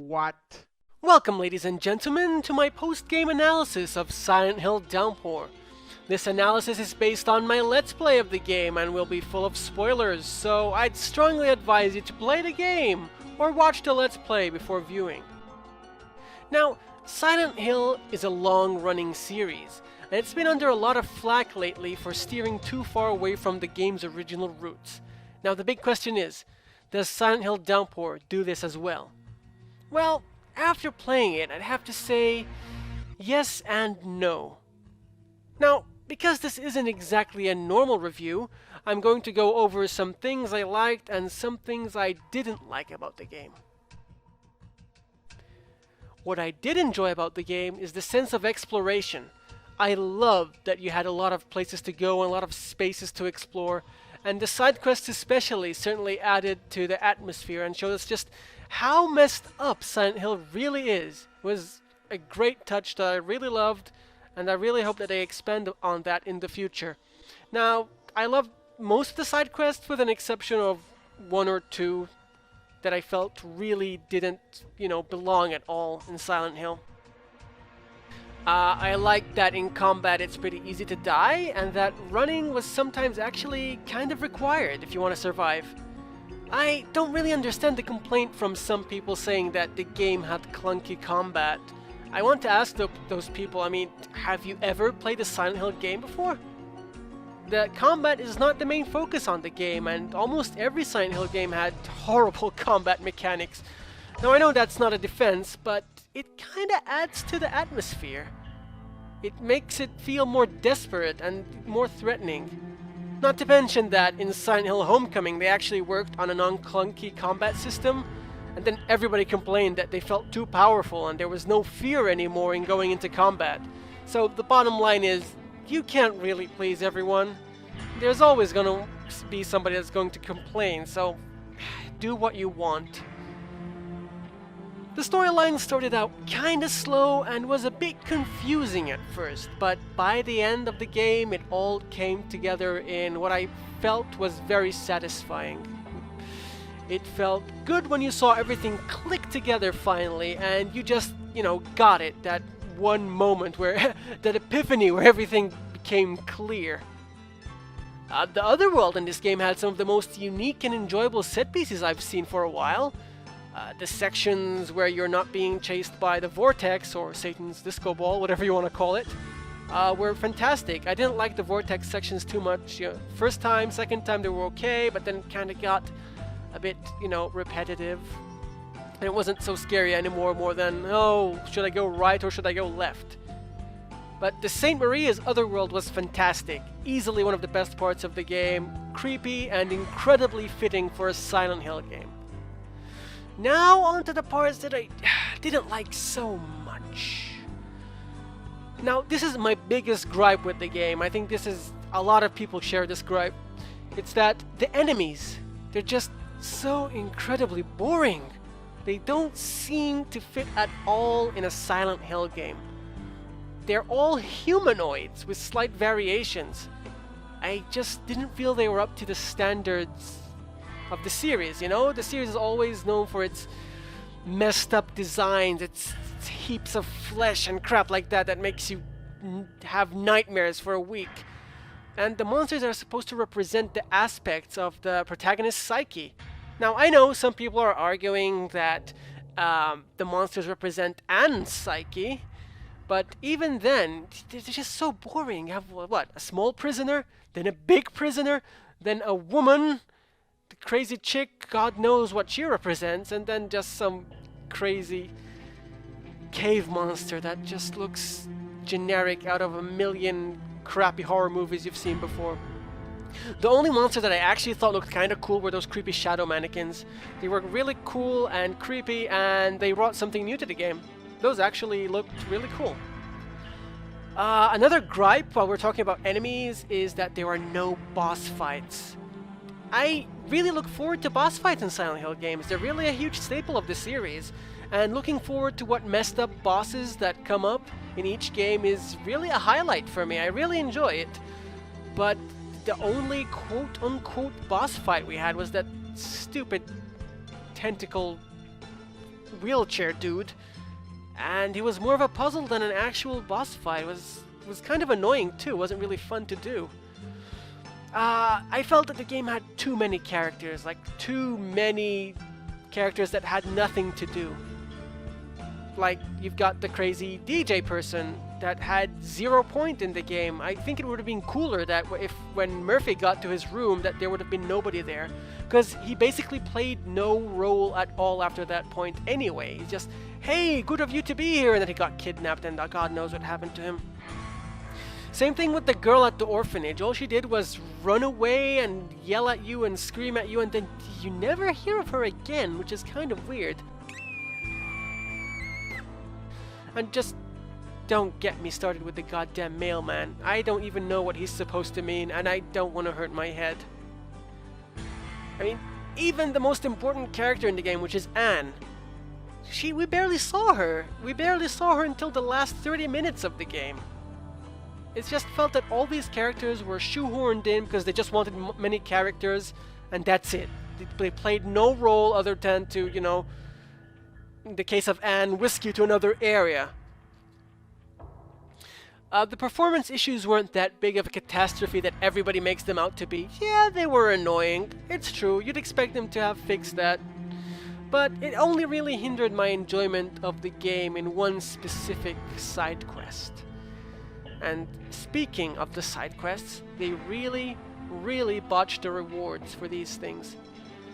What? Welcome, ladies and gentlemen, to my post-game analysis of Silent Hill Downpour. This analysis is based on my Let's Play of the game and will be full of spoilers, so I'd strongly advise you to play the game or watch the Let's Play before viewing. Now, Silent Hill is a long-running series, and it's been under a lot of flack lately for steering too far away from the game's original roots. Now, the big question is, does Silent Hill Downpour do this as well? Well, after playing it, I'd have to say yes and no. Now, because this isn't exactly a normal review, I'm going to go over some things I liked and some things I didn't like about the game. What I did enjoy about the game is the sense of exploration. I loved that you had a lot of places to go and a lot of spaces to explore, and the side quests especially certainly added to the atmosphere and showed us just how messed up Silent Hill really is. It was a great touch that I really loved, and I really hope that they expand on that in the future. Now, I loved most of the side quests with an exception of one or two that I felt really didn't, belong at all in Silent Hill. I liked that in combat it's pretty easy to die, and that running was sometimes actually kind of required if you want to survive. I don't really understand the complaint from some people saying that the game had clunky combat. I want to ask those people, have you ever played a Silent Hill game before? The combat is not the main focus on the game, and almost every Silent Hill game had horrible combat mechanics. Now I know that's not a defense, but it kinda adds to the atmosphere. It makes it feel more desperate and more threatening. Not to mention that in Silent Hill Homecoming they actually worked on a non-clunky combat system, and then everybody complained that they felt too powerful and there was no fear anymore in going into combat. So the bottom line is, you can't really please everyone. There's always gonna be somebody that's going to complain, so do what you want. The storyline started out kinda slow and was a bit confusing at first, but by the end of the game it all came together in what I felt was very satisfying. It felt good when you saw everything click together finally, and you just, got it, that one moment where, that epiphany where everything became clear. The other world in this game had some of the most unique and enjoyable set pieces I've seen for a while. The sections where you're not being chased by the vortex or Satan's disco ball, whatever you want to call it, were fantastic. I didn't like the vortex sections too much. First time, second time they were okay, but then kind of got a bit, repetitive. And it wasn't so scary anymore, more than, oh, should I go right or should I go left? But the St. Maria's Otherworld was fantastic. Easily one of the best parts of the game. Creepy and incredibly fitting for a Silent Hill game. Now on to the parts that I didn't like so much. Now this is my biggest gripe with the game. I think this is, a lot of people share this gripe. It's that the enemies, they're just so incredibly boring. They don't seem to fit at all in a Silent Hill game. They're all humanoids with slight variations. I just didn't feel they were up to the standards of the series, The series is always known for its messed up designs, its heaps of flesh and crap like that makes you have nightmares for a week. And the monsters are supposed to represent the aspects of the protagonist's psyche. Now, I know some people are arguing that the monsters represent Anne's psyche, but even then, they're just so boring. You have, what, a small prisoner, then a big prisoner, then a woman, the crazy chick, God knows what she represents, and then just some crazy cave monster that just looks generic out of a million crappy horror movies you've seen before. The only monster that I actually thought looked kind of cool were those creepy shadow mannequins. They were really cool and creepy, and they brought something new to the game. Those actually looked really cool. Another gripe while we're talking about enemies is that there are no boss fights. I really look forward to boss fights in Silent Hill games. They're really a huge staple of the series, and looking forward to what messed up bosses that come up in each game is really a highlight for me. I really enjoy it. But the only quote-unquote boss fight we had was that stupid tentacle wheelchair dude. And he was more of a puzzle than an actual boss fight. It was kind of annoying too. It wasn't really fun to do. I felt that the game had too many characters, like too many characters that had nothing to do. Like, you've got the crazy DJ person that had 0 point in the game. I think it would have been cooler that if when Murphy got to his room that there would have been nobody there, because he basically played no role at all after that point anyway. He's just, hey, good of you to be here, and then he got kidnapped and God knows what happened to him. Same thing with the girl at the orphanage. All she did was run away and yell at you and scream at you, and then you never hear of her again, which is kind of weird. And just don't get me started with the goddamn mailman. I don't even know what he's supposed to mean, and I don't want to hurt my head. I mean, even the most important character in the game, which is Anne, we barely saw her. We barely saw her until the last 30 minutes of the game. It just felt that all these characters were shoehorned in because they just wanted many characters, and that's it. They played no role other than to, you know, in the case of Anne, whisk you to another area. The performance issues weren't that big of a catastrophe that everybody makes them out to be. Yeah, they were annoying. It's true, you'd expect them to have fixed that. But it only really hindered my enjoyment of the game in one specific side quest. And speaking of the side quests, they really botched the rewards for these things.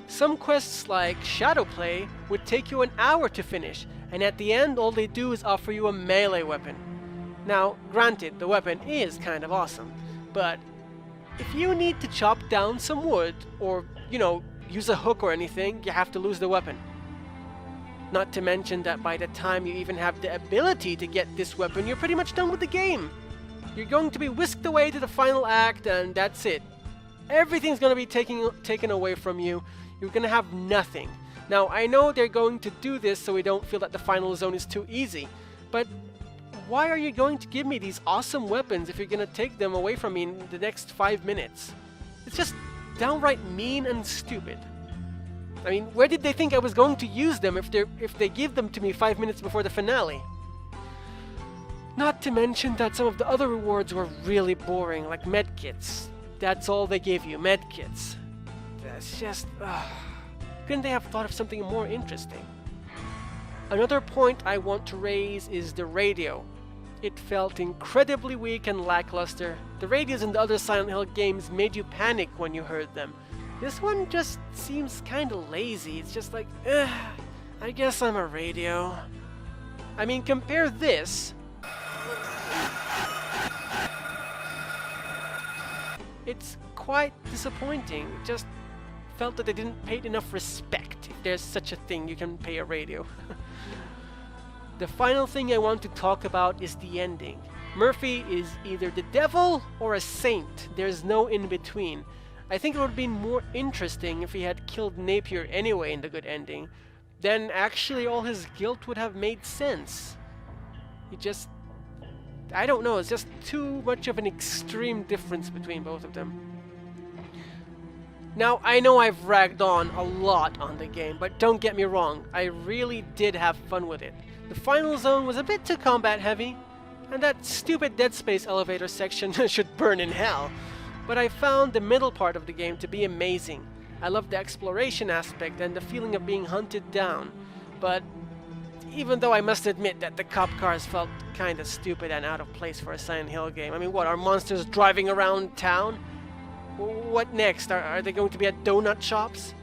Some quests like Shadowplay would take you an hour to finish, and at the end all they do is offer you a melee weapon. Now, granted, the weapon is kind of awesome, but if you need to chop down some wood, or, you know, use a hook or anything, you have to lose the weapon. Not to mention that by the time you even have the ability to get this weapon, you're pretty much done with the game. You're going to be whisked away to the final act, and that's it. Everything's going to be taken away from you. You're going to have nothing. Now, I know they're going to do this so we don't feel that the final zone is too easy, but why are you going to give me these awesome weapons if you're going to take them away from me in the next 5 minutes? It's just downright mean and stupid. I mean, where did they think I was going to use them if they give them to me 5 minutes before the finale? Not to mention that some of the other rewards were really boring, like medkits. That's all they gave you, medkits. That's just... couldn't they have thought of something more interesting? Another point I want to raise is the radio. It felt incredibly weak and lackluster. The radios in the other Silent Hill games made you panic when you heard them. This one just seems kinda lazy. It's just like, I guess I'm a radio. I mean, compare this. It's quite disappointing. Just felt that they didn't pay it enough respect, if there's such a thing you can pay a radio. The final thing I want to talk about is the ending. Murphy is either the devil or a saint. There's no in between. I think it would have been more interesting if he had killed Napier anyway in the good ending. Then actually all his guilt would have made sense. He just... I don't know, it's just too much of an extreme difference between both of them. Now, I know I've ragged on a lot on the game, but don't get me wrong, I really did have fun with it. The final zone was a bit too combat heavy, and that stupid Dead Space elevator section should burn in hell. But I found the middle part of the game to be amazing. I loved the exploration aspect and the feeling of being hunted down. But even though I must admit that the cop cars felt kinda stupid and out of place for a Silent Hill game. I mean, what, are monsters driving around town? What next? Are they going to be at donut shops?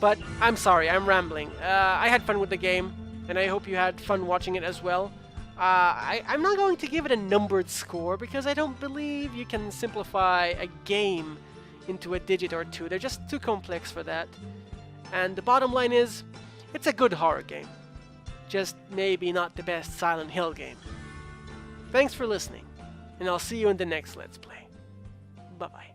But I'm sorry, I'm rambling. I had fun with the game, and I hope you had fun watching it as well. I'm not going to give it a numbered score because I don't believe you can simplify a game into a digit or two. They're just too complex for that. And the bottom line is, it's a good horror game. Just maybe not the best Silent Hill game. Thanks for listening, and I'll see you in the next Let's Play. Bye-bye.